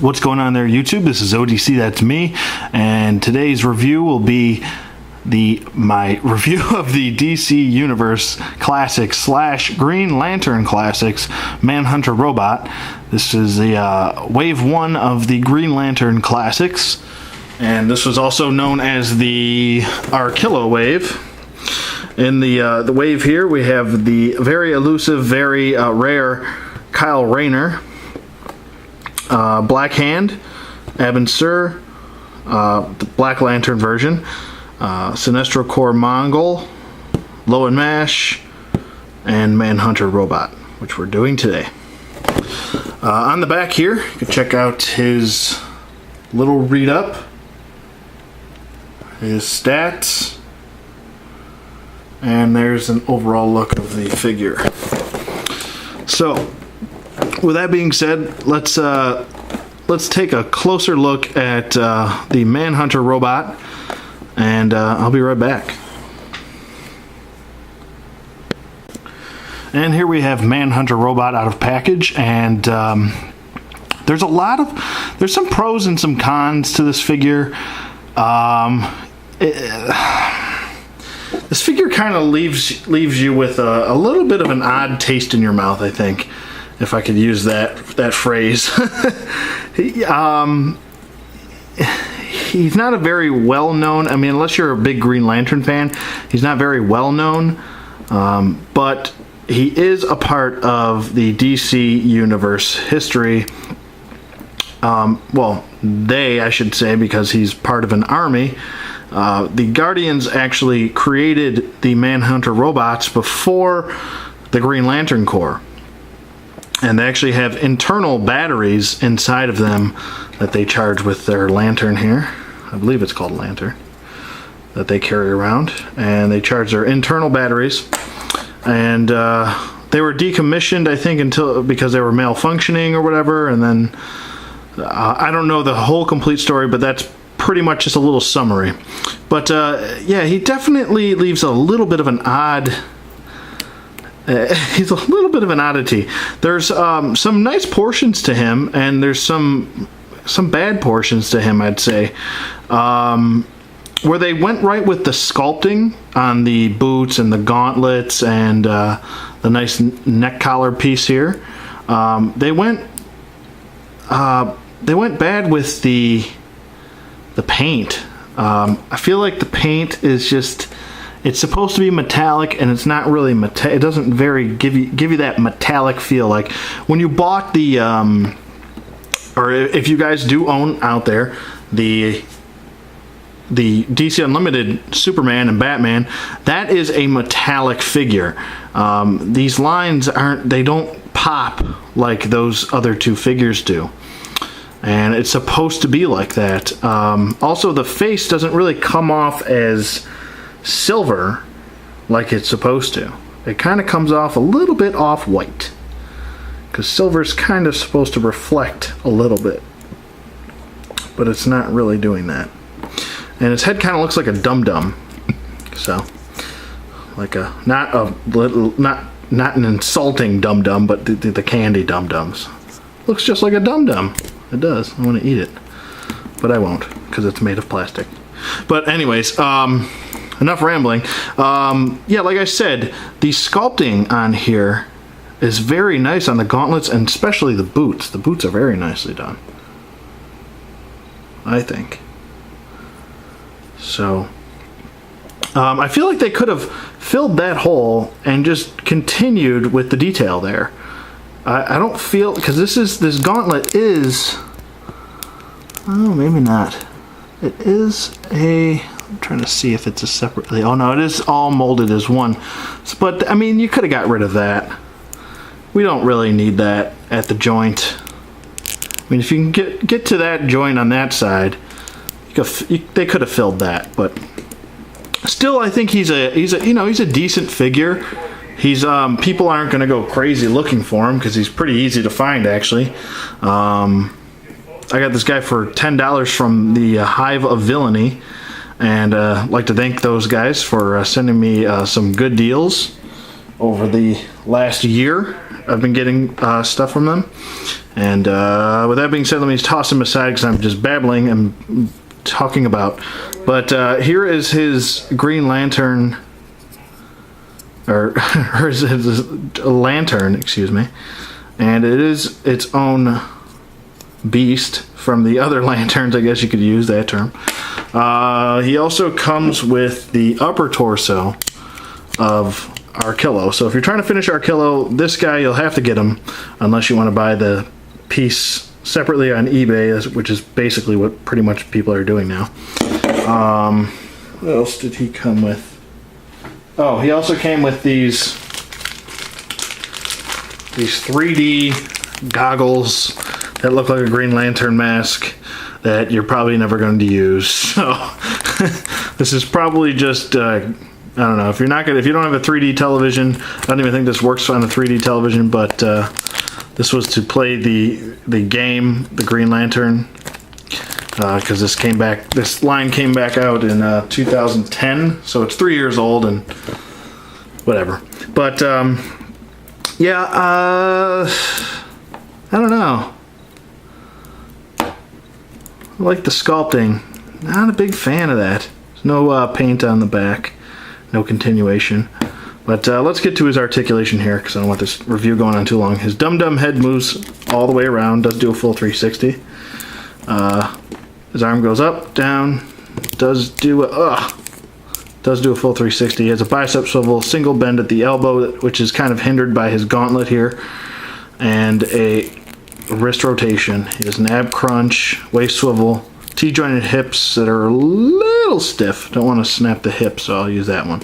What's going on there, YouTube? This is ODC, that's me, and today's review will be my review of the DC Universe Classics / Green Lantern Classics Manhunter robot. This is the Wave 1 of the Green Lantern Classics, and this was also known as the Articulation wave. In the wave here, we have the very elusive, very rare Kyle Rayner, Black Hand, Abin Sur, the Black Lantern version, Sinestro Corps Mongol, Lowen Mash, and Manhunter Robot, which we're doing today. On the back here, you can check out his little read-up, his stats, and there's an overall look of the figure. So, with that being said, let's take a closer look at the Manhunter robot, and I'll be right back. And here we have Manhunter robot out of package, and there's some pros and some cons to this figure. This figure kind of leaves you with a little bit of an odd taste in your mouth, I think, if I could use that phrase. He's not a very well-known, I mean, unless you're a big Green Lantern fan, he's not very well-known, but he is a part of the DC Universe history. Well, I should say, because he's part of an army. The Guardians actually created the Manhunter robots before the Green Lantern Corps. And they actually have internal batteries inside of them that they charge with their lantern here. I believe it's called a lantern that they carry around. And they charge their internal batteries. And they were decommissioned, I think, because they were malfunctioning or whatever. And then I don't know the whole complete story, but that's pretty much just a little summary. But yeah, he definitely leaves a little bit of an odd... he's a little bit of an oddity. There's some nice portions to him, and there's some bad portions to him, I'd say. Where they went right with the sculpting on the boots and the gauntlets and the nice neck collar piece here. They went bad with the paint. I feel like the paint is just... It's supposed to be metallic, and it's not really it doesn't give you that metallic feel. Like when you bought the or if you guys do own out there the DC Unlimited Superman and Batman, that is a metallic figure. These lines don't pop like those other two figures do. And it's supposed to be like that. Also, the face doesn't really come off as silver like it's supposed to. It kind of comes off a little bit off-white, because silver's kind of supposed to reflect a little bit, but it's not really doing that. And his head kind of looks like a dum-dum, so like not an insulting dum-dum, but the candy dum-dums. Looks just like a dum-dum. It does. I want to eat it, but I won't, because it's made of plastic. But anyways, enough rambling. Yeah, like I said, the sculpting on here is very nice on the gauntlets, and especially the boots. The boots are very nicely done, I think. So, I feel like they could have filled that hole and just continued with the detail there. I don't feel, because this gauntlet is, oh, maybe not. It is I'm trying to see if it's a separate... Oh no, it is all molded as one. But I mean, you could have got rid of that. We don't really need that at the joint. I mean, if you can get to that joint on that side, they could have filled that. But still, I think he's a decent figure. He's people aren't going to go crazy looking for him, because he's pretty easy to find, actually. I got this guy for $10 from the Hive of Villainy, and I'd like to thank those guys for sending me some good deals over the last year. I've been getting stuff from them. And with that being said, let me toss him aside because I'm just babbling and talking about. But here is his Green Lantern, or his lantern, excuse me. And it is its own beast from the other lanterns, I guess you could use that term. He also comes with the upper torso of Arquillo. So if you're trying to finish Arquillo, this guy you'll have to get him unless you want to buy the piece separately on eBay, which is basically what pretty much people are doing now. What else did he come with? Oh, he also came with these 3D goggles that look like a Green Lantern mask that you're probably never going to use. So this is probably just I don't know, if you don't have a 3D television, I don't even think this works on a 3D television, but this was to play the game, the Green Lantern, because this line came back out in 2010, so it's 3 years old and whatever. But yeah, I don't know. I like the sculpting. Not a big fan of that. There's no paint on the back, no continuation. But let's get to his articulation here, because I don't want this review going on too long. His dum-dum head moves all the way around, does do a full 360. His arm goes up, down, does do a full 360. He has a bicep swivel, single bend at the elbow, which is kind of hindered by his gauntlet here, and a wrist rotation. He has an ab crunch, waist swivel, T-jointed hips that are a little stiff. Don't want to snap the hips, so I'll use that one.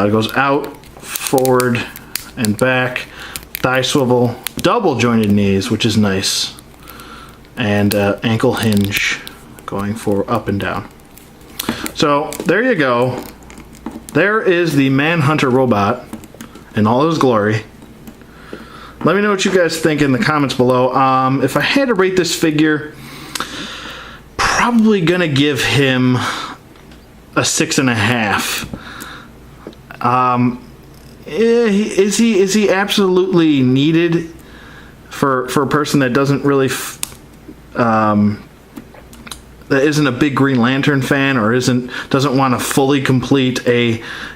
It goes out, forward, and back. Thigh swivel, double jointed knees, which is nice, and ankle hinge going for up and down. So there you go. There is the Manhunter robot in all his glory. Let me know what you guys think in the comments below. If I had to rate this figure, probably gonna give him a 6.5. Is he absolutely needed for a person that doesn't really that isn't a big Green Lantern fan, or doesn't want to fully complete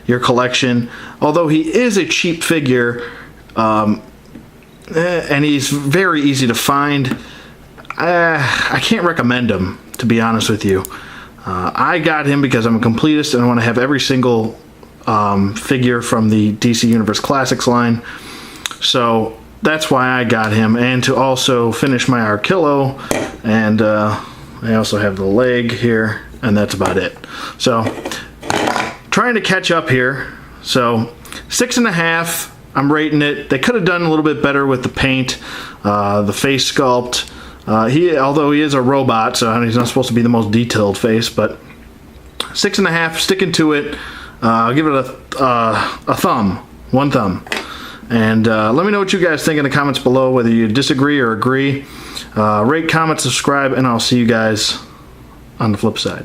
your collection? Although he is a cheap figure, and he's very easy to find, I can't recommend him, to be honest with you. I got him because I'm a completist and I want to have every single figure from the DC Universe Classics line. So that's why I got him, and to also finish my Arquillo, and I also have the leg here, and that's about it. So trying to catch up here. So 6.5, I'm rating it. They could have done a little bit better with the paint, the face sculpt. Although he is a robot, so he's not supposed to be the most detailed face, but 6.5, sticking to it. I'll give it a thumb, one thumb. And let me know what you guys think in the comments below, whether you disagree or agree. Rate, comment, subscribe, and I'll see you guys on the flip side.